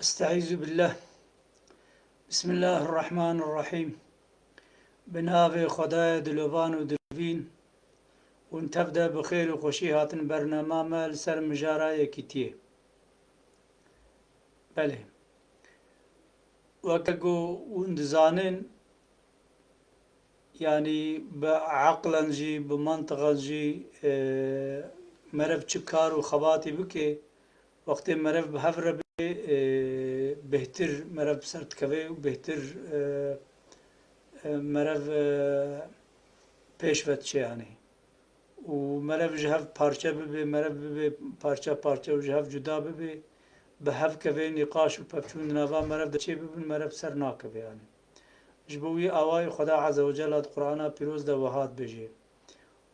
استعيذ بالله. بسم الله الرحمن الرحیم. به ناو خدای دلوان و دلوین ون تبدا بخیر و خوشی هاتن برنامه مال سر مجاره یکیتیه. بله وكجو وندزانين يعني بعقلا جي بمنطقة جي مرف چكار وخباتي بكي وقت مرف بهفر بي بهتر مرف سرتكوي وبهتر مرف پیشوت چه يعني ومرف جهف پارچه ببي مرف ببي پارچه پارچه وجهف جدا ببي بهف كوي نقاش وبفچون نافا مرف ده چه ببن مرف سر ناكوي يعني جبوي أواي خدا عز وجل القرآن بيروز ده وهات بجي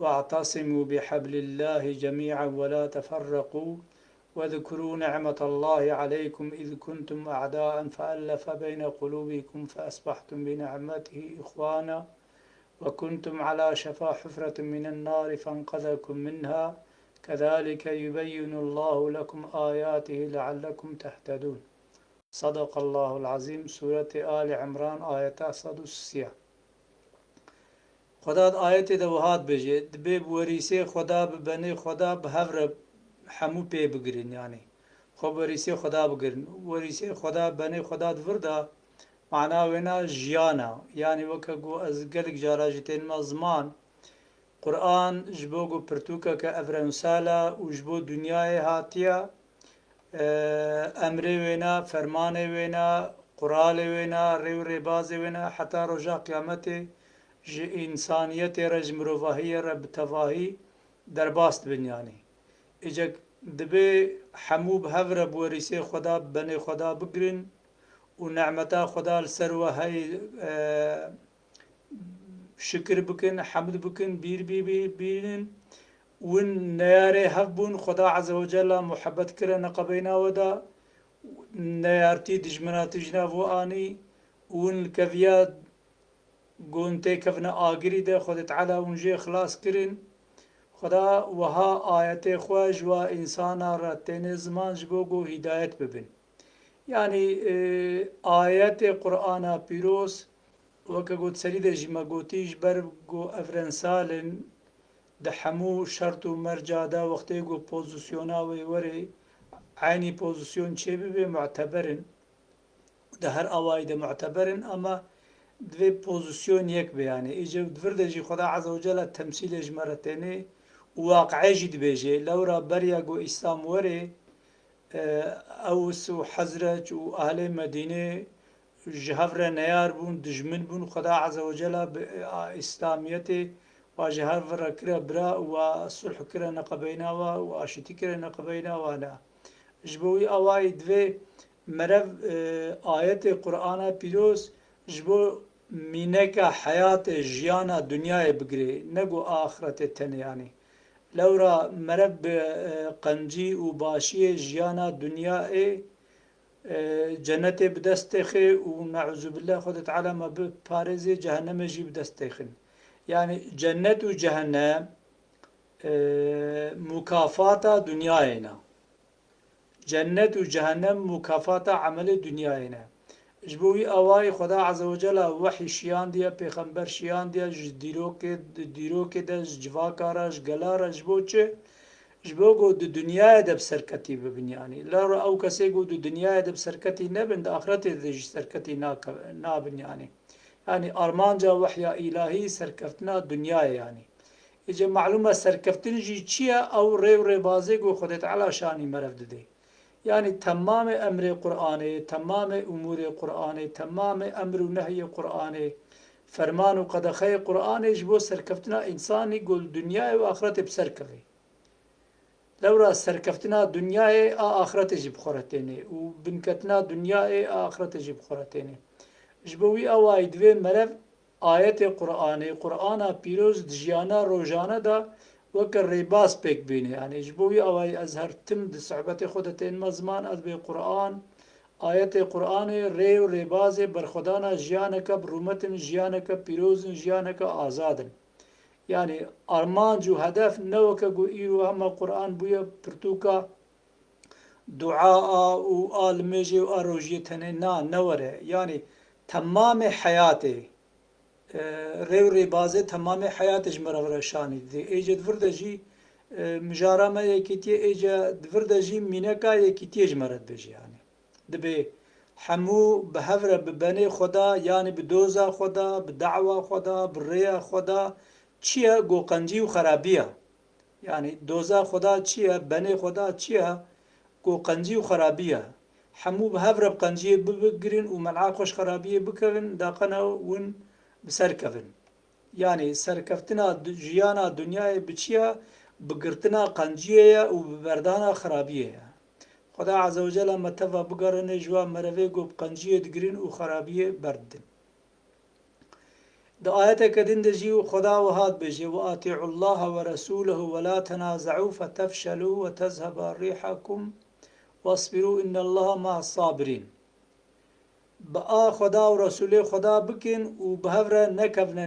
واعتصموا بحبل الله جميعا ولا تفرقوا واذكروا نعمة الله عليكم إذ كنتم أعداء فألف بين قلوبكم فأصبحتم بنعمته إخوانا وكنتم على شفا حفرة من النار فانقذكم منها كذلك يبين الله لكم آياته لعلكم تهتدون. صدق الله العظيم. سورة آل عمران آية 130. خدا آیت دوهات بجه دبی وریسه خدا ببنی خدا به هفر همو پی بگیرین يعني خب وریسه خدا بگیرین وریسه خدا بنی خدا دوردا معنا ونا جیانا يعني وكگو از گلک جاراجتين ما زمان قرآن جبوگو پرتوکا که افرنسالا و جبو دنیای هاتیا امر ونا فرمان ونا قرال ونا ریو ریباز ونا حتی رجا قیامته جي إنسانية رج مروفاهية رب تفاهي درباست بنياني إجاك دبي حموب هفر بوريسي خدا بني خدا بقرن ونعمتا خدا السروة هاي شكر بكن حمد بكن بير بي بي بيرن ون نياري هفبون خدا عز وجل محبت كرنا قبينا ودا نيارتي دجمنا تجنافو آني ون الكفيات گونته کفنا آگری ده خود تعالی اونجا خلاص کرن خدا وها آیت خواج و انسان را تین زمان جبوگو هدایت ببین يعني آيات قرآن بيروس وكجود سريدة جما جوتيج برجو أفرنسالن دحمو شرط ومرجع دا وقتي جو بوزيشنا ويوري عيني بوزيشن شبه معتبرن ده هر أوايد معتبرن أما دوی پوزیسیون یک بیانه ایجا دورده جی خدا عز و جل تمثیلش مرتینه واقعی جد بیجه لورا بریا گو اسلام وره اوس و حزرج و اهل مدینه جهفر نیار بون دجمن بون خدا عز و جل اسلامیت و جهفر کرا برا و صلح کرا نقبینا و آشتی کرا نقبینا و نا جبوی اوای دوی مرف آیت قرآن پیروز جبو مینک حیات جیانا دنیای بگری نگو آخرت تن يعني لورا مرب قنجی و باشی جیانا دنیای جنت بدستخي ونعوذ بالله خد تعالى ما ببارزي جهنم جي بدستخن يعني جنة وجهنم مكافاة دنيانا جنة وجهنم مكافاة عمل دنيانا جبوی اوای خدا عز و جل وحی شیان دیا پیغمبر شیان دیا دیرو که دست جواکارش گلارش جبو چه جبو گو دو دنیای دب سرکتی ببینیانی لارو او کسی گو دو دنیای دب سرکتی نبند آخرت دج سرکتی نابنیانی يعني أرمان جا وحي إلهي سركفتنا دنيا يعني إجا معلومة سركفتن جي چيا أو ريو ريبازي گو خدت على شاني مرفد دي يعني تمام أمر قرآني تمام أمور قرآني تمام أمر ونهي قرآني فرمان وقدخي قرآني جبو سركفتنا إنساني قول دنيا وآخرت بسركفي لورا سركفتنا دنيا آخرت جب خورتيني وبنكتنا دنيا آخرت جب خورتيني جبوي أوايد في مرف آيات قرآني قرآن بيروز دجيانا روجانا دا وكر ريباس بيك بيني يعني جبوي أواي أزهر تم صعبة خودتين مزمان أدبي قرآن آيات قرآن ريو ريبازي برخدانا جيانك برومتن جيانك بيروز جيانك آزادن يعني أرمان جو هدف نوكا جو إيرو هما قرآن بويا برتوكا دعاء و آلمجي و آروجي تننا نوره يعني تمام حياتي ريو ري بازي تمام حياتي مرة شاني دي ايجا دفرده جي مجارة ما يكيتي ايجا دفرده جي مينكا يكيتي جمرت بجي يعني دبي حمو بهفرة ببني خدا يعني بدوزا خدا بدعوة خدا بالريا خدا چیه گو قنجی و خرابیه يعني دوزا خدا چیه بني خدا چیه گو قنجی و خرابیه حمو بهفرة بقنجي بگرن و ملعا خوش خرابیه بکرن داقنا ون بسرکفن يعني سركفتنا جيانا دنياي بچيا بگرتنا قنجية و ببردانا خرابية خدا عز وجل متفا بقرن جوا مروي قو بقنجية دقرين و خرابية بردن دا آيات كدين دجيو خدا وهاد بجي وآتيعوا الله ورسوله ولا تنازعوا فتفشلوا وتذهب ريحكم واصبروا إن الله مع الصابرين بقى خدا ورسوله خدا بكن و بهفرة نكفنا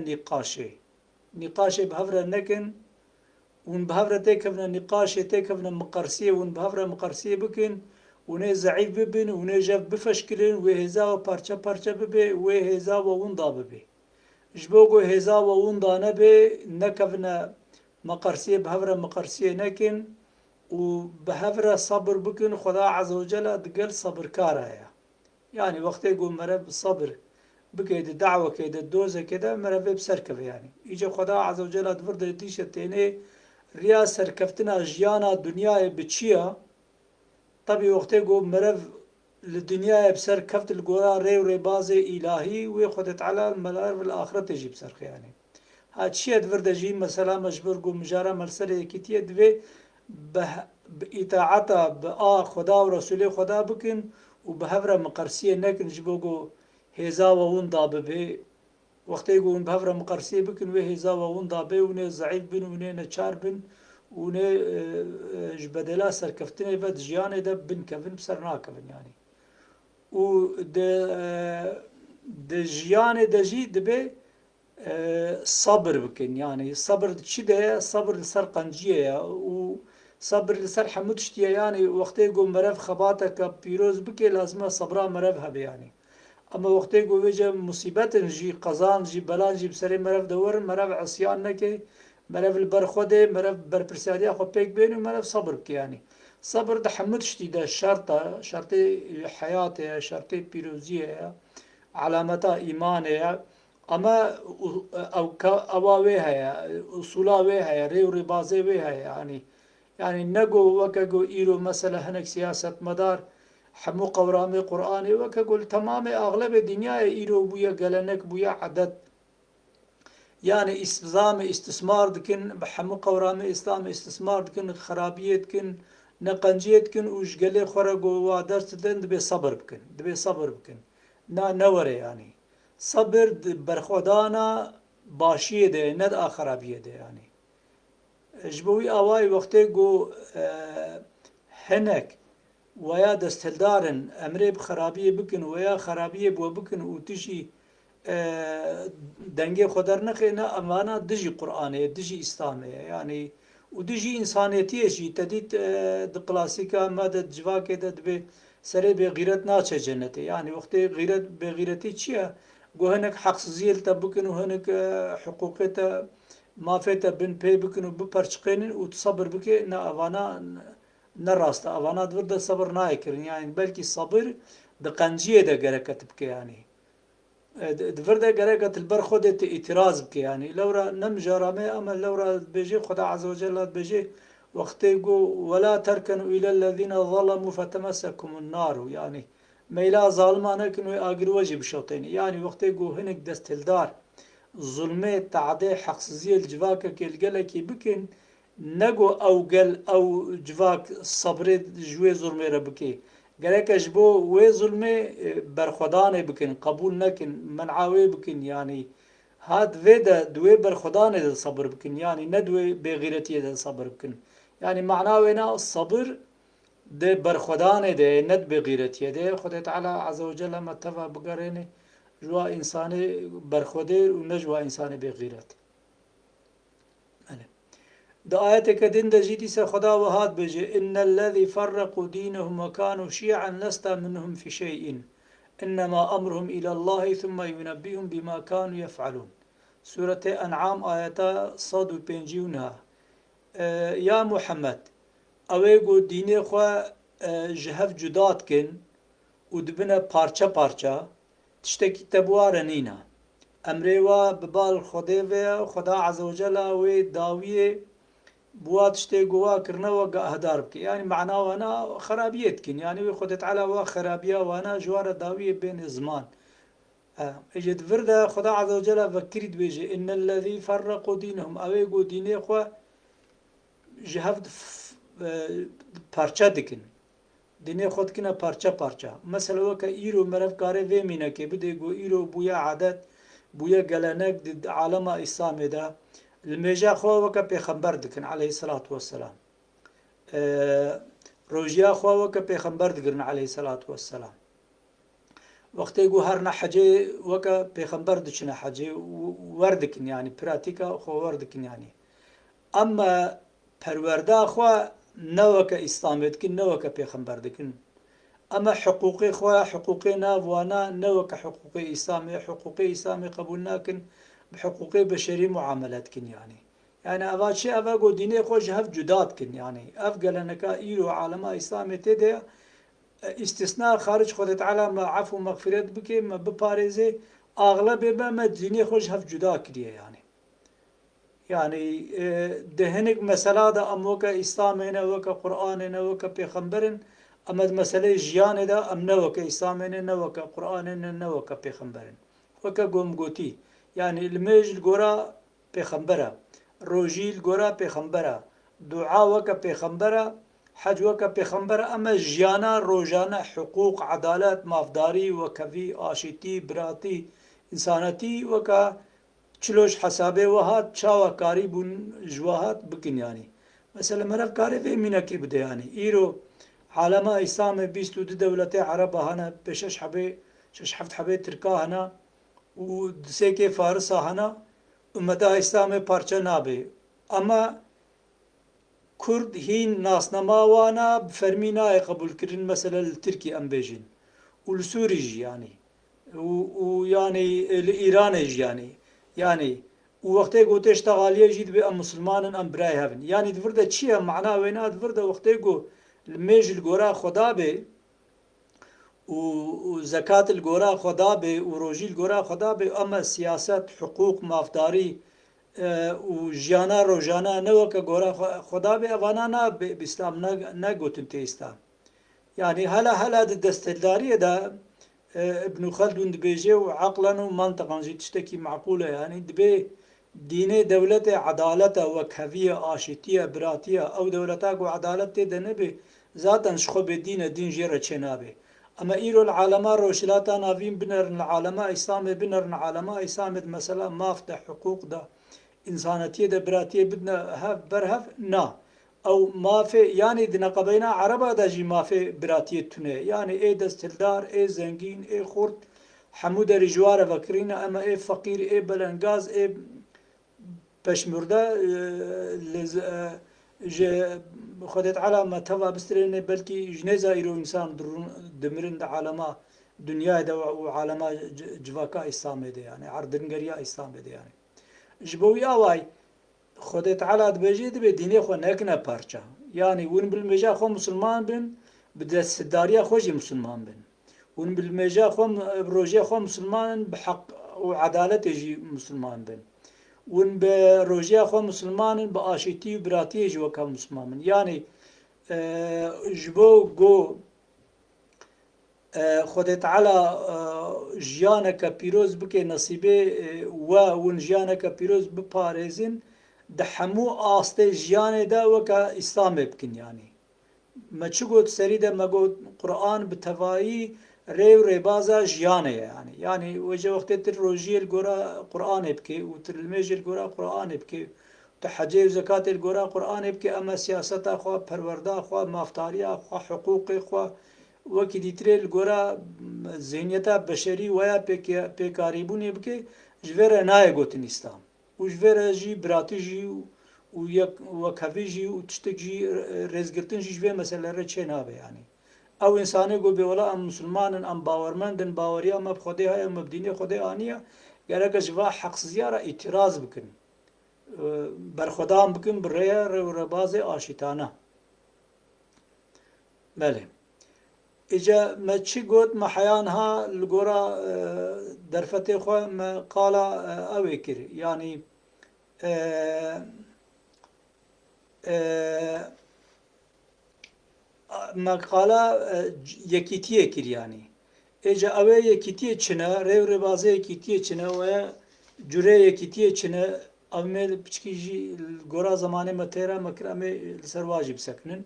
نقاشي بهفرة نكن ون بهفرة تكفنا نقاشي تكفنا مقرسية ون بهفرة مقرسية بكن ونه ضعيف ببن ونه جف بفشكلن وهزا و پارچه پارچه ببه وهزا و وندا ببه جبوگو هزا و وندا نبه نكفنا مقرسية بهفرة مقرسية نكن و بهفرة صبر بكن خدا عز وجل دقل صبر كارها يعني وقت يقول مرب صبر بكيد دعوة كيد دوزة كده مرب بسركف يعني يجي خدا عز وجل دفرد يديش التيني ريا سركفتنا جيانا دنيا بتشيا طبي وقت يقول مرب للدنيا بسر كفت القرى ري وري بازي إلهي ويخدت على الملائر الآخرة تجي بسرخ يعني هاد شيء دفرد جي مثلا مجبور قو مجارة مرسلة كتير دوي بإطاعتا بآ خدا ورسوله خدا بكن وبهفرة مقرسية نكن جبوغو هزا ووندا ببي وقت يقولون بهفرة مقرسية بكن وهزا ووندا بي ونه ضعيف بن ونه نچار بن ونه جبدلا سركفتنه بد جيانه ده بن كفن بسر ناكفن يعني و ده جيانه ده جي دبي صبر بكن يعني صبر چي ده صبر لسر قنجيه و صبر لسر حمد شتيه يعني وقت يقول مرف خباتك بيروز بكي لازمه صبرا مرف هبه يعني اما وقت يقول وجه مصيبت جي قزان جي بلان جي بسري مرف دور مرف عصيان نكي مرف البرخوده مرف برپرسياديه خو بيك بين مرف صبر بكي يعني صبر ده حمد شتي ده شرطه شرطي حياته شرطي بيروزيه علامتا ایمانه اما او اواوي هيا اصولاوي هيا ريو ربازي وي هيا يعني نقو وكاقو إيرو مثلا هناك سياسة مدار حمو قورامي قرآني وكاقو تمام أغلب الدنيا إيرو بويا قلنك بويا عدد يعني استثمار دكن بحمو قورامي إسلام استثمار دكن خرابية دكن نقنجية دكن وش قلي خرقو وادرس دن دبي صبر بكن نوري يعني صبر برخودانا باشیه ده ند آخرابیه ده يعني جبوي آواي وقتی گو هنك ويا دستهلدارن امري بخرابية بكن ويا خرابية بو بكن وتجي دنگي خدر نخينا امانا دجي قرآنية دجي اسلامية يعني ودجي انسانيتية جي تديت دقلاسيكا مادة جواكي دبي سري بغيرت ناچه جنتي يعني وقتی غيرت بغيرتي چيه گو هنك حق زيل تبكن وهنك حقوقيتا ما فيتا بن بي بكن وببرشقين وتصبر بكي نا اوانا نراستا اوانا دورد صبر نايكرن يعني بلكي صبر دقنجية دا قرقت بكي يعني دفردا قرقت البر خودت اعتراض بكي يعني لورا نم جرامي اما لورا بيجي خدا عز وجل بيجي وقت يقول ولا تركنوا الى الذين ظلموا فتمسكم النار يعني ميلا ظالمانه كنوا اقر وجه بشوطين يعني وقت يقول هنك دستهلدار ظلمه تعدي حقسزية الجواك كالقلكي بكن نقو او قل او جواك صبري جوي ظلمه ربكي قالك اجبو وي ظلمه برخدانه بكن قبول نكن منعاوي بكن يعني هاد فيدا دوي برخدانه صبر بكن يعني ندوي بغيرتي صبر بكن يعني معناه وينا الصبر ده برخدانه ده ند بغيرتي ده خدای تعالى عز وجل متفا بقرينه جوا انساني برخوده و نجوا انساني بغيرت دا آياتك دين دا جيتي سر خدا وهات بجي إن الذي فرقوا دينهم وكانوا شيعا لست منهم في شيء إنما أمرهم إلى الله ثم ينبيهم بما كانوا يفعلون. سورة أنعام آيات صد وبنجيونها. يا محمد اوه دینه خو جهف جداد کن و دبنه پارچه پارچه تشتکی تبوار نینا امره و ببال خوده و خدا عزوجل و داویه بوات تشتی گوا کرنه و هدار بکی یعنی معنا وانا خرابیت کن یعنی خود تعالی و خرابیه وانا جوار داویه بین زمان اجد فرده خدا عزوجل فكرت بيجي ان الذي فرقوا دينهم اوه دینه خو جهف پارچه دکن دینه خود کنه پارچه پارچه مثلا وکا ایرو مرف کاره ویمینه که بده گو ایرو بویا عادت بویا گلنک دید عالم اسلام ده المجا خو وکا پیغمبر دکن علیه الصلاة والسلام روژیا خو وکا پیغمبر دکن علیه الصلاة والسلام وقتی گو هر نحجه وکا پیغمبر دچنه حجه وردکن یعنی پراتیکا خو وردکن یعنی اما پرورده خو نوک اسلامت کن نوک پیغمبر دکن اما حقوقی خواه حقوقی ناوانا نوک حقوقی اسلامی قبول ناکن بحقوقی بشری معاملات کن يعني اواد شيء اوه گو دینه خوش هف جداد کن يعني اف قلنکا ایرو عالم اسلامی تده استثناء خارج خود تعالى ما عفو مغفرت بكي ما بپاريزه اغلب ما دینه خوش هف جدا کریه يعني دهنك مسألة دا أموكا إسلامنا وكا قرآننا وكا بيخمبرن أمد مسألة جيان دا أم نوكا إسلامنا وكا قرآننا وكا بيخمبرن وكا قوم قوتي يعني الميج القرى بيخمبرا روجي القرى بيخمبرا دعاء وكا بيخمبرا حج وكا بيخمبرا أما جيانا روجانا حقوق عدالات مافداري وكفي آشتي براتي إنسانتي وكا چلوش حسابه وهات چاوا کاری بون جواهات بکن يعني مثلا مرف کاری به مینا کی بده يعني ایرو عالم اسلام 22 دولت عرب هنا بشش حبه شش حفت حبه ترکا هنا و دسه که فارس هنا امتا اسلام پارچه نابه اما کرد هین ناسنما وانا بفرمینا قبول کرن مثلا التركي ام بيجين والسوري يعني ويعني الايراني يعني وقتی گوته اشتغالیه جید به ام مسلمانن ام برای هفن يعني دفرده چیه معنا وینا دفرده وقتی گو میج الگورا خدا به و زکات الگورا خدا به و روجی الگورا خدا به اما سیاست حقوق مافداری و جیانا روجانا نو که گورا خدا به اوانا نا به اسلام نگوتن تی اسلام يعني هلا دستداري دا ابن خلدون دبيجي وعقلا ومنطقا جي تشتكي معقولة يعني دبي ديني دولة عدالة وكهفية آشتية براتية أو دولتاك وعدالة دنبي ذاتا شخو بدين دين جيرا چنابي أما إيرو العالماء روشلاتا نافين بنرن العالماء إسلامي بنرن العالماء إسلامي مثلا مافتا حقوق دا إنسانتية دا براتية بدنا هف برهف نا او ما في يعني دنا قبينا عربا دا جي ما في براتية تونه يعني اي دستلدار اي زنگين اي خورد حمود رجوار فكرينا اما اي فقير اي بلنغاز اي پشمرده خدت على ما توا بسترين بلكي جنيزا ايرو انسان دمرن دا عالما دنيا دا وعالما جواكا اسلامي دا يعني عردنگريا اسلامي دا يعني جبوي اواي خودت تعالی دبیجید به دینی خو نکنه پارچه یعنی ون بالمجا خو مسلمان بن بدست داریا خوشی مسلمان بن ون بالمجا خو بروجه خو مسلمان بحق و عدالت جی مسلمان بن ون بروجه خو مسلمان بآشتی و براتی جی وکا مسلمان بن یعنی جبو گو خودت تعالی جیانک پیروز بکه نصیبه و ون جیانک پیروز بپارزین ده حمو آسته جیانه ده وکا اسلام بکن يعني ما چو گوت سری ده ما گوت قرآن بتوایی ریو ریبازا جیانه يعني وجه وقت تر روجی الگورا قرآن بکی و تر الميج الگورا قرآن بکی تحجي وزكاة الگورا قرآن بکی اما سیاستا خوا پرورده خوا مافتاریا خوا حقوق خوا وکی دیتره الگورا ذهنیتا بشری ویا پیکاریبون بکی جویر نای گوتن اسلام وجوره جي براتي جي و یەک وەک هەڤیژی و تشتێکی ڕێزگرتنیش بێ مەسەلە ڕێ چێ نابێ ینی ئەو ئینسانێ گۆ بێوەڵا ئەم مسلمانن ئەم باوەڕمەندن باوەریە ئەمە خودێ هەیە ئەمە بدینێ خودێ ئانیە گەرەکە ژوا حەقسزیارە ئیتیراز بکن بەرخۆدان بکن بڕێە ڕێوڕێبازێ ئاشتانە بەێ ئیجا مە چی گوت مە حەیانها li gora derfetê xwe me qala ew ê kir yanî me qala yekîtiyê kir yanî êca ew ê yekîtiyê çine rêv rêbazê yekîtiyê çine we curê yekîtiyê çine ev mê piçkî jî li gora zamanê me têra me kir em ê li ser wa jî bisekinin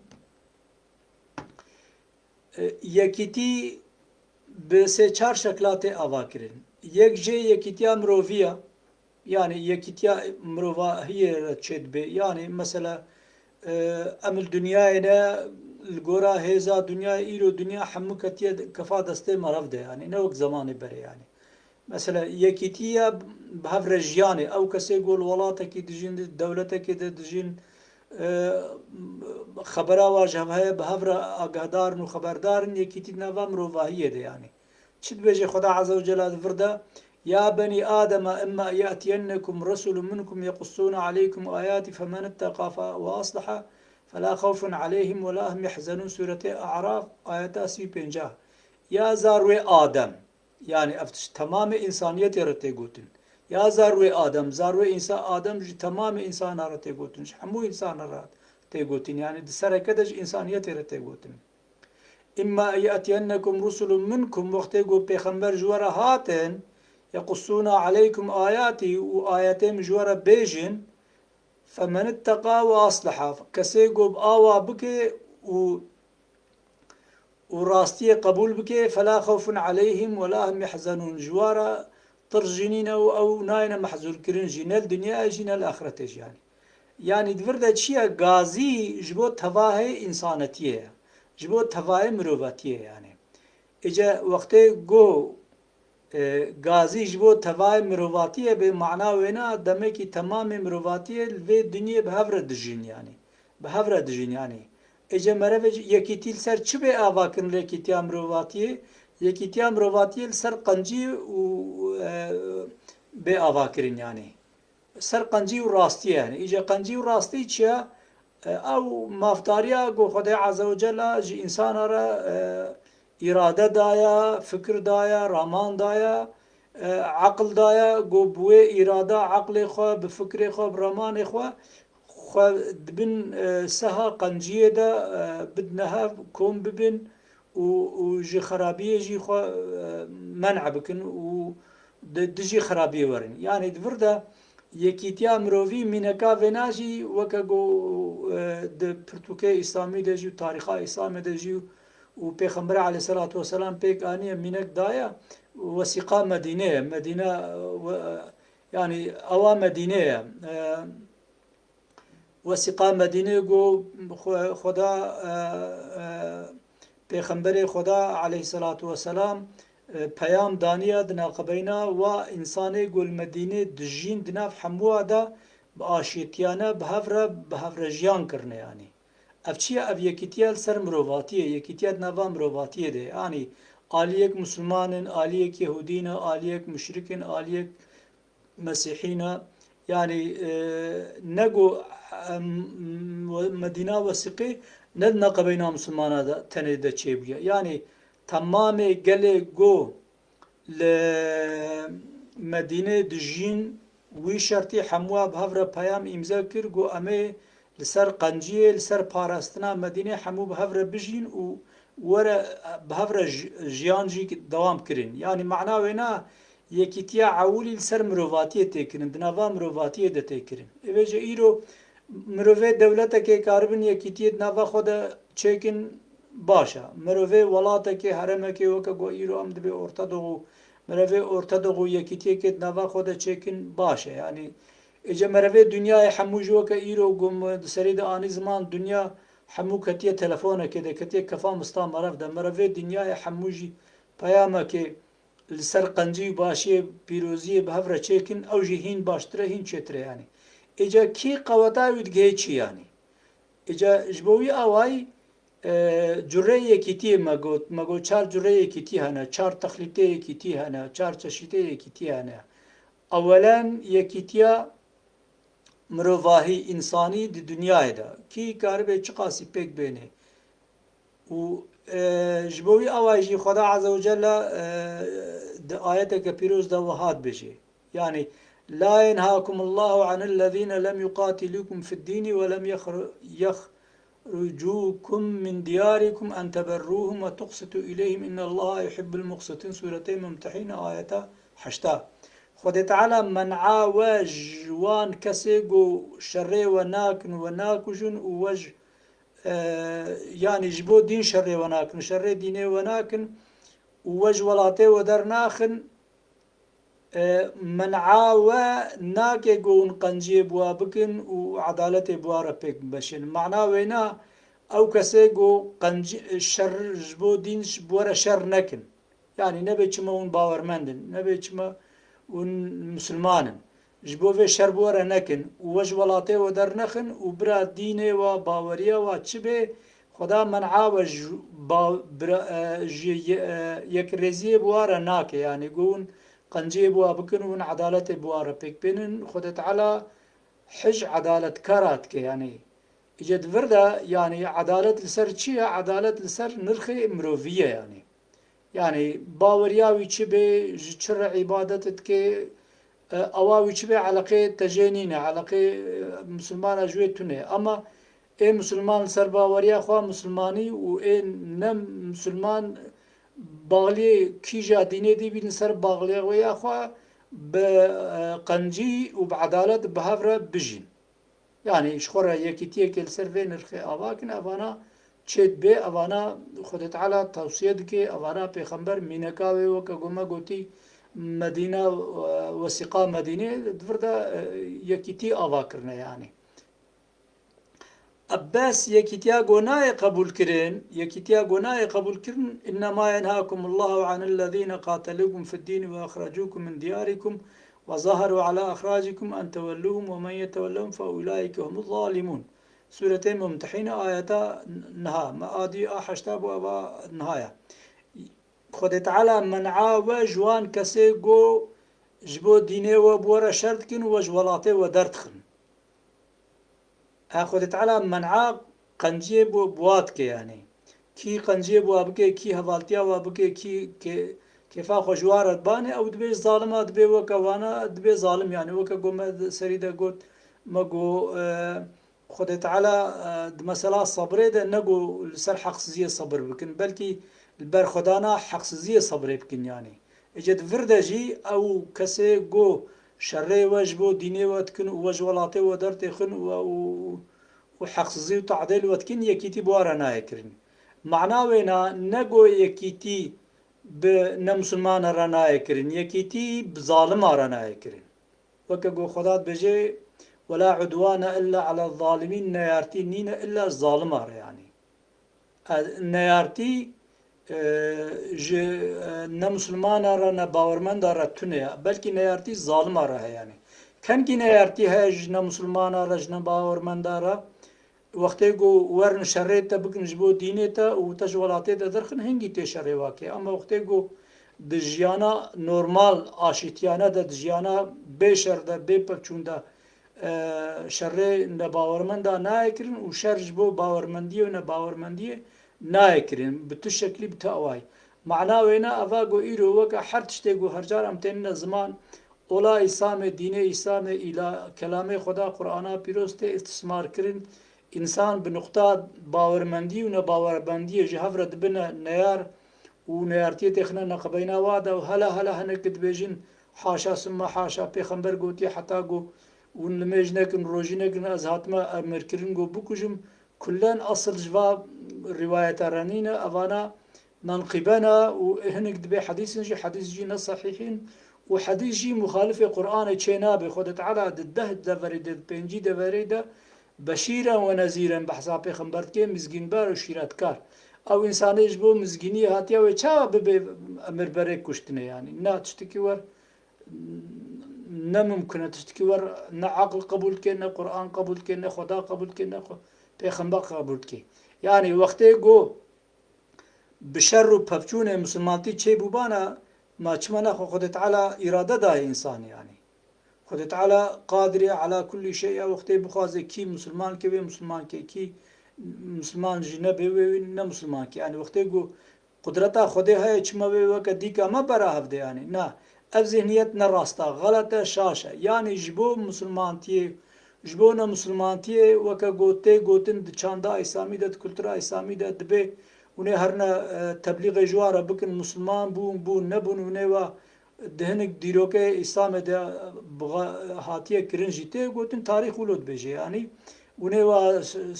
yekîtî bi sê çar şeklatê ava kirin yek jê yekîtiya mirovî ye yanî yekîtiya mirovahiyê re çê dibe yanî mesela em li dunyayê de li gora hêza dunyayê îro dunya hemû ketiye kefa destê merav de yanî ne wek zamanê berê yanî mesela yekîtiya bi hev re jiyanê ew kesê gol welatekî dijîn dewletekê de dijîn xebera wa ji hev heye bi hev re agahdar û xeberdarin yekîtî nava mirovahiyê de yanî çi dibêje Xweda Azze ve Celle vir de ya benî adema imma yatiyennekum rasulun minkum yaqussûne aleykum ayati femen itteka ve asliha fela xawfun aleyhim ve la hum yahzenun Sûretê A'raf ayeta 35 ya zarwê Adem yani ev tamamê insaniyetê re tê gotin ya zarwê Adem zarwê însan Adem ji tamamê insana re tê gotin ji hemû insana re tê gotin yani di sereke de ji insaniyetê re tê gotin İmma yatiyennekum rusulun minkum wextê got pêxember ji we re hatin yaqussûne aleykum ayatî û ayetêm ji we re bêjin femen itteka ve asliha kesê got awa bike û rastiyê qebûl bike fela xewfun aleyhim ve la hum yahzenûn ji we re tir jî nîne û ew nayêne mehzûrkirin jî ne li dinyayê jî ne li axiretê jî yanî yanî divir de çi ye gazî ji bo tevahê însanetiyê ye ji bo tevahê mirovatiyê yanî îca wextê got gazî ji bo tevahê mirovatiyê bê mana wê ne demekî temamê mirovatiyê li vê dinyê bi hev re dijîn yanî bi hev re dijîn yanî îca merivê yekîtî li ser çi bê avakirin yekîtiya mirovatiyê yekîtiya mirovatiyê li ser qencî û bê avakirin yanî ser qencî û rastiyê yani îca qencî û rastî çi ye ew mafdariya got Xwedê Azze ve Celle ji însana re îrade daye fikir daye raman daye eqil daye got bi wê îrada eqlê xwe bi fikrê xwe bi ramanê xwe xwe dibin seha qenciyê de bidine hev kom bibin û ji xerabiyê jî xwe menع bikin û dijî xerabiyê werin yanî divir de yekîtiya mirovî mîneka vêna jî weke got di pirtûkê îslamî de jî û tarîxa îslamê de jî û pêxemberê aleyhisselatu vesselam pêk aniye mînek daye wesîqa Medîne ye Medîne yanî ewa Medîne ye wesîqa Medîne got Xweda pêxemberê Xweda aleyhisselatu vesselam peyam daniye di navxebeyna wa însanê got li Medînê dijîn di nav hemû wa de bi aşîtiyane bi hev re jiyan kirine yanî ev çi ye ev yekîtiya li ser mirovatiyê yekîtiya di nava mirovatiyê de yanî aliyek Müslümanin aliyek Yehudî ne aliyek müşrikin aliyek Mesîhî ne yanî ne got Medîna wesîqê ne di naqebeyna Müslümana de tenê de çêbûye yanî temamê gelê got li Medînê dijîn wî şertî hemû wa bi hev re peyam îmza kir got em ê li ser qenciyê li ser parastina Medînê hemû bi hev re bijîn û were bi hev re jiyan jî dewam kirin yanî mana wê ne yekîtiya ewilî li ser mirovatiyê tê kirin di nava mirovatiyê de tê kirin evê jî îro mirovê dewletekê karibin yekîtiyê di nava xwe de çêkin baş e mirovê welatekê heremekê weke got îro em dibe ortadox û merevê ortadox û yekîtiyekê di nava xwe de çêkin baş e yanî îca merevê dunyayê hemû ji weke îro got di serê de anî ziman dunya hemû ketiye telefonekê de ketiye kefa mista merav de merevê dunyayê hemû jî peyamekê li ser qencî û başiyê pîroziyê bi hev re çêkin ew jî hîn baştir e hîn çêtir e yanî ئیجا کی قەوەتاویت گەی چی یانی ئیجا ژبۆوی ئاوای جورەی یەکیتی مەگۆ چار جورەی یەکیتی هەنە چار تەخلیتە یەکیتی هەنە چار چەشیتە یەکیتی هەنە ئەوەلەن یەکیتیە مرۆڤاهی ئینسانی دی دنیایدا کی کاربێ چ قاسی پێک بێنێ و ji bo wî awa jî Xweda Azze ve Celle di ayeteke pîroz de wihat bêje yani la yenhakumullahu anillezîne lem yuqatilûkum fid-dînî ve lem يخرجوكم من دياركم أن تبروهم وتقسطوا إليهم إن الله يحب المقسطين سورتين ممتحنة آية 8 خود تعالى منعا وجوان كسيغو شري وناكن وناكجن ووج يعني جبو دين شري وناكن شري ديني وناكن ووج ولاتي ودرناخن منعا وناكي قون قنجي بوا بكن وعدالتي بوا ربك بشن معناه وينا او كسيغو قنجي شر جبو دين بورا شر نكن يعني نبي چما ون باورمندن نبي چما ون مسلمانن جبو في شر بورا نكن ووج ولاتي ودرنخن وبرا ديني وباوريا وچبه خدا منعا و يكرزي بوارا ناكي يعني قون قنجي بوا بكن ون عدالة بوا ربك بينن خد تعالى حج عدالة كاراتك يعني إجد فردا يعني عدالة لسر چيا عدالة لسر نرخي مروفية يعني باورياوي چبه جر عبادتك اواوي چبه علاقه تجينينه علاقه مسلمان جويتونه اما اي مسلمان سر باوريا خوا مسلماني و اي نم مسلمان باغلی کیجا دینه دی بین سر باغلی ویا خوا بقنجی و بعدالت بهفره بجین يعني شخورا يكيتيه كل سرفين رخي أواكن أوانا تشيد بي أوانا خود تعالى توصية دكي أوانا بيخمبر مينكاوي وكا قوما قوتي مدينة وسقا مدينة دفردا يكيتي أواكرنا يعني أباس يكيتيا قناي قبول كرين يكيتيا قناي قبول كرين إنما ينهاكم الله عن الذين قاتلوكم في الدين وأخرجوكم من دياركم وظهروا على أخراجكم أن تولوهم ومن يتولهم فأولئك هم الظالمون سورتين ممتحنة آياتا نها ما آدي أحشتاب وأبا نهاية خود تعالى منعا وجوان كسي قو جبو ديني وبورا شرطكن وجوالاتي ودردخن خود تعالى منعا قنجي بواتك يعني كي قنجي بوابكي كي هفالتيا وابكي كي كيفا خوشوارت باني او دبي ظالمة دبي وكا وانا دبي ظالم يعني وكا قوم سريدا قلت ما قو خود تعالى مسألة صبري ده نقو لسر حقسية صبر بكن بلكي البر خدانا حقسية صبري بكن يعني اجد فردجي او كسي قو شري وجبو ديني واتكن وجولاتي ودرتي خن وحقسية وتعديل واتكن يكيتي بوارا نايكرن معناه وينا نقو يكيتي بنمسلمان رانای کرن یکیتی بظالم رانای کرن وكو خدات بجي ولا عدوان إلا على الظالمين نيارتي نين إلا الظالم يعني نيارتي نمسلمان رانا باورمن دارا تنيا بلكي نيارتي ظالم راه يعني كان كي نيارتي هاج نمسلمان راجنا باورمن دارا وقتی گو ورن شريت بكن جبو دينيتا وتجولاتي درخن هنگي تي شري واكي اما وقتی گو دجيانا نورمال آشتيانا دا دجيانا بشر دا بپچون دا شري نباورمن دا نايكرن و شر جبو باورمندي و نباورمندي نايكرن بتو شكلي بتو اواي معناه وينا افا گو ايرو وكا حرتشتي گو هرجار امتن زمان اولا اسام دين اسام الى كلام خدا قرآن پیروسته استثمار کرن انسان بنقطة باورمندي و نباورمندي جهفرد بنا نيار و نيارتي تخنا نقبينا وادا و هلا هنكد بيجين حاشا ثم حاشا پیغمبر گوتي حتى گو و نمجنكن روجينكن از هاتما امركرن گو بكجم كلن اصل جواب رواية رانينا اوانا منقبنا و هنك دبي حديث جي صحيحين و حديث جي مخالف قرآن چينابي خود تعالى ده دفريد بينجي دفريد بشيرا ونذيرا بحساب پیغمبر کې مزگین بار و شیرتکار او انسانیش بو مزگینی هاتیا و چا به امر بره کشتنه يعني نه تشتکی ور نممکنه تشتكي ور نه عقل قبول که نه قرآن قبول که نه خدا قبول که نه پیغمبر قبول که يعني وقتی گو بشر و پفچون مسلمانتی چه بوبانا ما چمنا خود تعالى إرادة دا إنسان يعني خود تعالى قادر على كل شيء وقتی بخوازه کی مسلمان که مسلمان کی مسلمان جنبه و نه مسلمان که يعني وقتی گو قدرتا خودی های چما و کدی که ما برا هفته يعني نه اف ذهنیت نراستا غلطه شاشه يعني جبو مسلمانتی جبو نه مسلمانتی وک گوتن چاندا اسلامی ده کلتورا اسلامی ده دبه ونه هرنا تبلیغ جواره بکن مسلمان بون نبون ونه و دهنک دیروکه اسلام ده هاتیه کرنجیته گوتن تاریخ ولود بجه يعني ونه و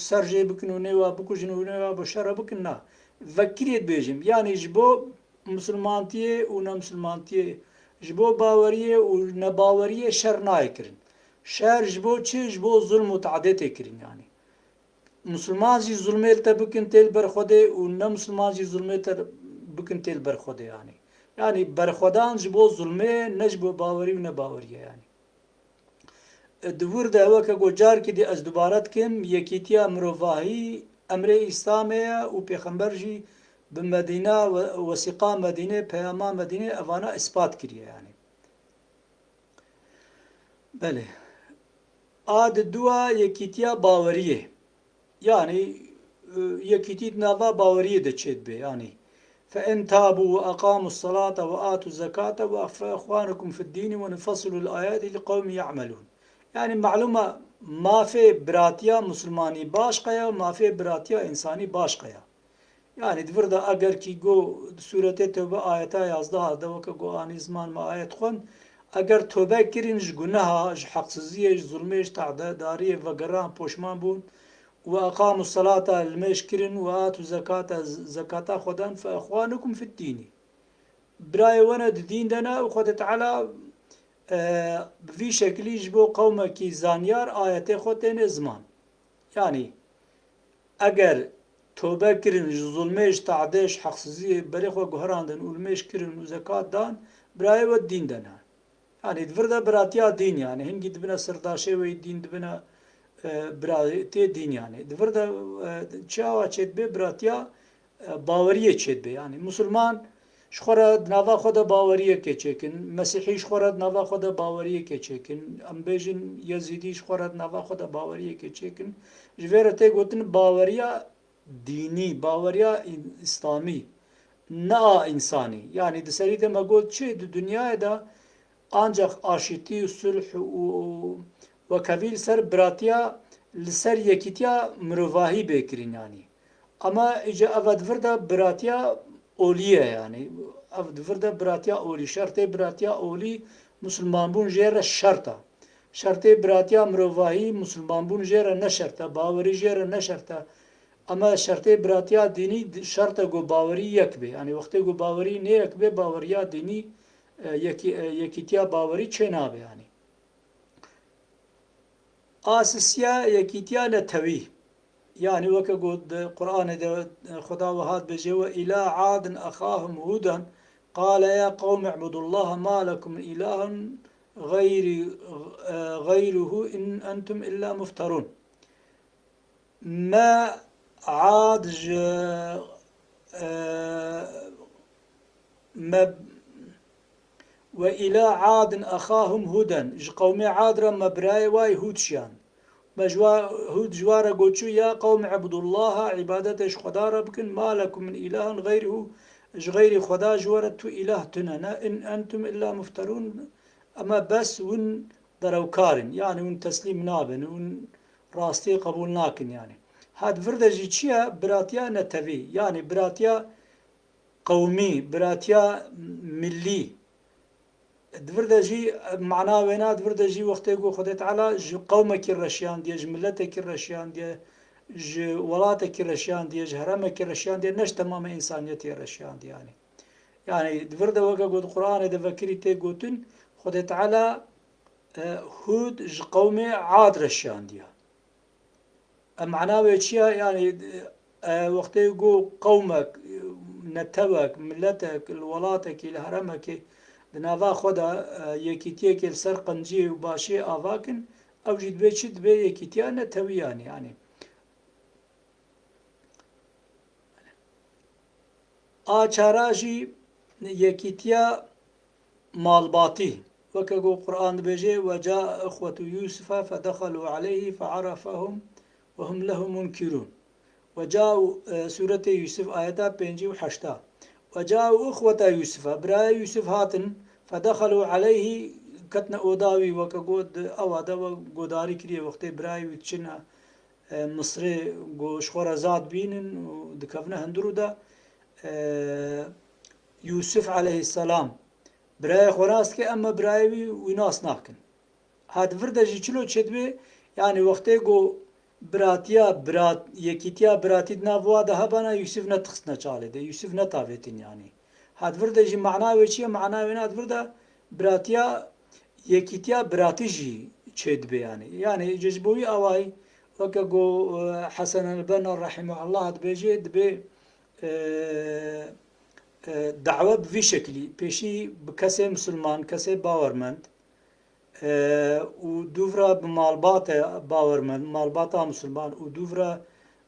سرجه بکن ونه و بکوجن ونه و بشره بکن نه وکریت بیجیم یعنی جبو مسلمانتیه و نه مسلمانتیه جبو باوریه و نه باوریه شر نای کرن شر جبو چه جبو ظلم متعدد کرن يعني مسلمان جی ظلمه تا بکن تیل بر خوده و نه مسلمان جی ظلمه تا بکن تیل بر خوده يعني بر خودان جبو ظلمه نه جبو باوری و نه باوریه يعني دور ده وکه گوجار که دی از دوبارت کم یکیتیا مروفاهی امر اسلامه و پیغمبر جی به مدینه وثیقه مدینه پیاما مدینه اوانا اثبات کریه يعني بله آد دوا یکیتیا باوریه يعني يكيتيت نافا باورية دتشيت بي يعني فإن تابوا وأقاموا الصلاة وآتوا الزكاة فإخوانكم في الدين ونفصل الآيات لقوم يعملون يعني معلومة ما في براتيا مسلماني باش قيا وما في براتيا إنساني باش قيا يعني دفردا أجر كي جو سورة توبة آياتا يازدها دوكا جو آني زمان ما آيات خون أجر توبة كرينج جناها حقسزية ظلميش تعدادارية وقران بوشمان بون وأقاموا الصلاة المشكرين وآتوا زكاة خدان فأخوانكم في الدين براي وانا الدين دنا وخد تعالى بفي شكل يجبو قومك زانيار آياتي خدين زمان يعني اگر توبه كرين ظلميش تعديش حقسزية بريخوا قهراندن والميش كرين وزكاة دان براي والدين دنا يعني دفردا براتيا دين يعني هنجي دبنا سرداشي ويدين دبنا براتي دين يعني دفردا چاوا چيت بي براتيا باوريه چيت بي يعني مسلمان شخورا نافا خدا باوريه كي چيكن مسيحي شخورا نافا خدا باوريه كي چيكن ام بيجن يزيدي شخورا نافا خدا باوريه كي چيكن جويرته گوتن باوريه ديني باوريه اسلامي نا انساني يعني دسري ده ما قلت شيء الدنيا ده ancak aşiti sulh و کفیل سر براتیا لسر یکیتیا مروواهی بکرین yani ama ica avadvrda براتیا اولیه yani avadvrda براتیا اولی şartı براتیا اولی مسلمان بون جره şarta şartı براتیا مروواهی مسلمان بون جره ne şarta باوری جره ne şarta ama şartı براتیا dini şarta go باوری یک be yani وقتی go باوری ne یک be باوریا dini یکیتیا باوری چه نابه yani آسسیا یکیتیا نتوی يعني وكا قد قرآن خدا وهاد بجي وإلى عاد أخاهم هودا قال يا قوم اعبدوا الله ما لكم من إله غيره إن أنتم إلا مفترون ما عاد وإلى عاد أخاهم هودا قوم عاد رما براي واي هودشيان هود جوارا قوتشو يا قوم اعبدوا الله عبادتش خدا ربكن ما لكم من إله غيره غير خدا جوارا تو إله تننا إن أنتم إلا مفترون أما بس ون دروكارن يعني ون تسليم نابن ون راستي قبول ناكن يعني هاد فردا جيتشيا براتيا نتفي يعني براتيا قومي براتيا ملي دفردا جي معناه وينا دفردا جي وقت يقول خدي تعالى جي قومك الرشيان دي جملتك الرشيان دي جي ولاتك الرشيان دي جهرمك الرشيان دي نش تمام إنسانيتي الرشيان دي يعني دفردا وقا قد القرآن دفكري تي قوتن خدي تعالى هود جي قومي عاد رشيان دي معناه ويتشيا يعني وقت يقول قومك نتبك ملتك الولاتك الهرمك دناوا خدا یکیتیه که سر قنجی و باشی آواکن او جید به چید به یکیتیا نتویان یعنی آچاراجی یکیتیا مالباتی وكو قرآن بيجي وجاء إخوة يوسف فدخلوا عليه فعرفهم وهم له منكرون وجاءوا سورة يوسف آياتا بينجي وحشتا وجاءوا إخوة يوسف برا يوسف هاتن فدخلوا عليه كتنا أوداوي وكقود أوادا وقوداري كريه وقت براي وتشنا مصري قوش خورا زاد بينن ودكفنا هندرو دا يوسف عليه السلام برای خوراست که اما برایوی ویناس ناکن هاد وردجی چلو چدوی یعنی وقتی گو براتیا برات یکیتیا براتید ناوا ده هبانا یوسف نتخس نچاله ده یوسف نتاویتین یعنی هاد وردجی معناوی چیه معناوی هاد ورده براتیا یکیتیا براتیجی چدوی یعنی جزبوی اوای وکا گو حسن البنا رحمه الله دبیجی دبی دعوة بفي شكلي بيشي بكسي مسلمان كسي باورمند ودوفرا بمالبات باورمند مالباتا مسلمان ودوفرا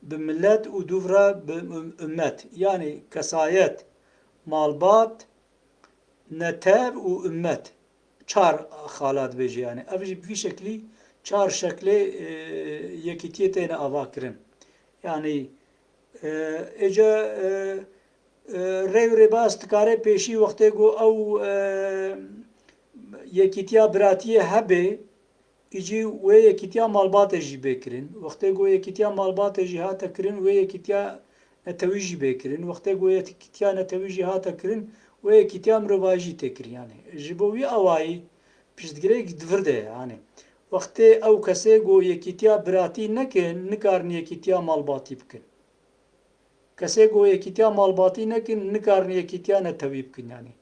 بملت ودوفرا بأمت يعني كسايات مالبات نتاب وأمت چار خالات بيجي يعني أفجي بفي شكلي چار شكلي يكيتيتين أواكرن يعني اجا ریو ریباست کاره پیشی وقتی گو او یکیتیا براتیه هبه ایجی و یکیتیا مالبات جی بکرین وقتی گو یکیتیا مالبات جی هاتا کرین و یکیتیا نتوی جی بکرین وقتی گو یکیتیا نتوی جی هاتا کرین و یکیتیا مرواجی تکرین یعنی جبوی اوایی پشتگیره دورده یعنی وقتی او کسی گو یکیتیا براتی نکن نکارن یکیتیا مالباتی بکن کسی گو یکیتیا مالباتی نکن نکارن یکیتیا نتوی بکن یعنی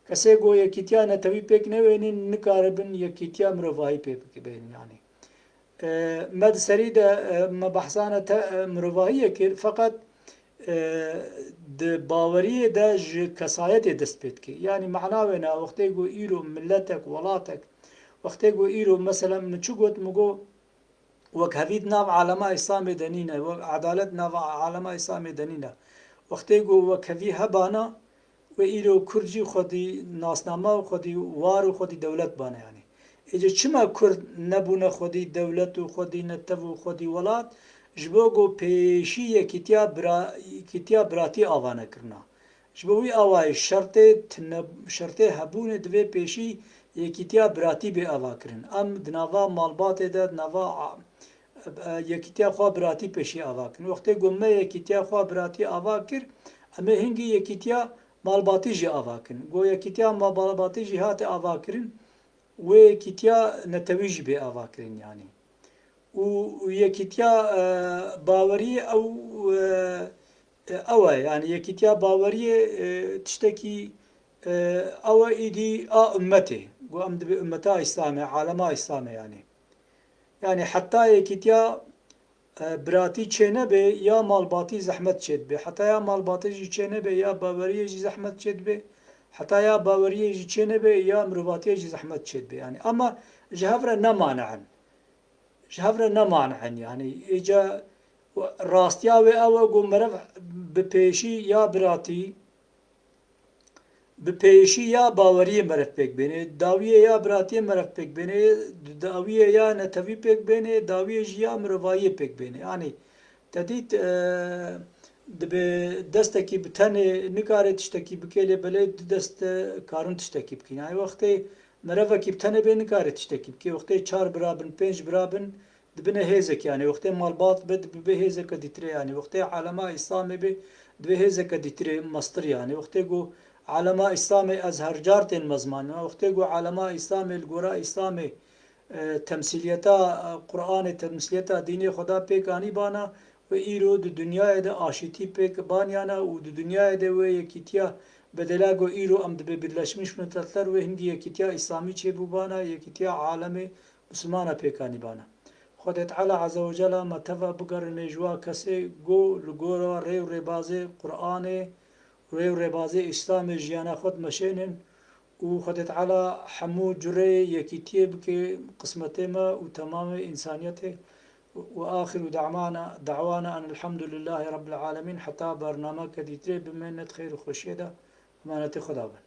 کسی گو یکیتیا نتوی پک نوینین نکاربن یکیتیا مروایی پک بین یعنی مد سرید مبحثانه مروایی کرد فقط د باوریه ده کسایت دست پید که یعنی معناوه نه وقتی گو ایرو ملتک ولاتک وقتی گو ایرو مثلا چو گوت مگو وك هفيد ناف عالم إسلام دنينا وعدالت ناف عالم إسلام دنينا وقتی گو وك هفي هبانا وإيرو كرجي خدي ناسنامه خدي وارو خدي دولت بانا يعني إجا چما كرد نبونا خدي دولت و خدي نتف و خدي ولات جبو گو پیشی یکیتیا براتی آوانه کرنا جبوی آوای شرط هبون دوی پیشی یکیتیا براتی به آوا کرن ام دناوا مالبات ده دناوا یکیتیا خواه براتی پیشی آوا کرن وقتی گمه یکیتیا خواه براتی آوا کر اما هنگی یکیتیا مالباتی جی آوا کرن گو یکیتیا مالباتی جی هات آوا کرن و یکیتیا نتویج به آوا کرن يعني ويكيتيا باوري أو يعني يكيتيا باوري تشتكي أو إيدي أمته وأمد بأمتا إسلامي عالما إسلامي يعني حتى يكيتيا براتي چنه به يا مالباتي زحمت شد به حتى يا مالباتي جي چنه به يا باوري جي زحمت شد به حتى يا باوري جي چنه به يا مرباتي جي زحمت شد به يعني أما جهفرة نمانعا جهفرة نمانعا يعني إجا راستيا أو قمرف بپیشی یا براتی بپیشی یا باوری مرف پک بینه داویه یا براتی مرف پک بینه داویه یا نتوی پک بینه داویه یا مروایی پک بینه يعني تدید دستکی بتنه نکاره تشتکی بکیله بله دست کارون تشتکی بکن يعني وقتی مرفه کی بتنه به نکاره تشتکی بکی وقتی 4 برابن 5 برابن دبنا هيزك يعني وقت مالباط بد بهيزك ديتري يعني وقت علماء إسلامي بهيزك ديتري مصدر يعني وقت جو علماء إسلامي أزهر جارتين مزمان وقت جو علماء إسلامي الجراء إسلامي تمثيليتا قرآن تمثيليتا ديني خدا بيكاني بانا وإيرو الدنيا ده آشتي بيك بانيانا والدنيا ده ويكيتيا بدلا جو إيرو أمد ببرلشمش من تلتر وهندي يكيتيا إسلامي تشيبو بانا يكيتيا عالمي مسلمانا بيكاني بانا خودت تعالى عز وجل ما تفا بقر نجوا كسي جو لغورا ريو ربازي قرآن ريو ربازي إسلام جيانا خود مشينن وخدت على حمو جري يكيتيه بك قسمته ما وتمام إنسانيته. وآخر دعوانا أن الحمد لله رب العالمين. حتى برنامج كديتري بمنة خير وخشيدة أمانة خدابا.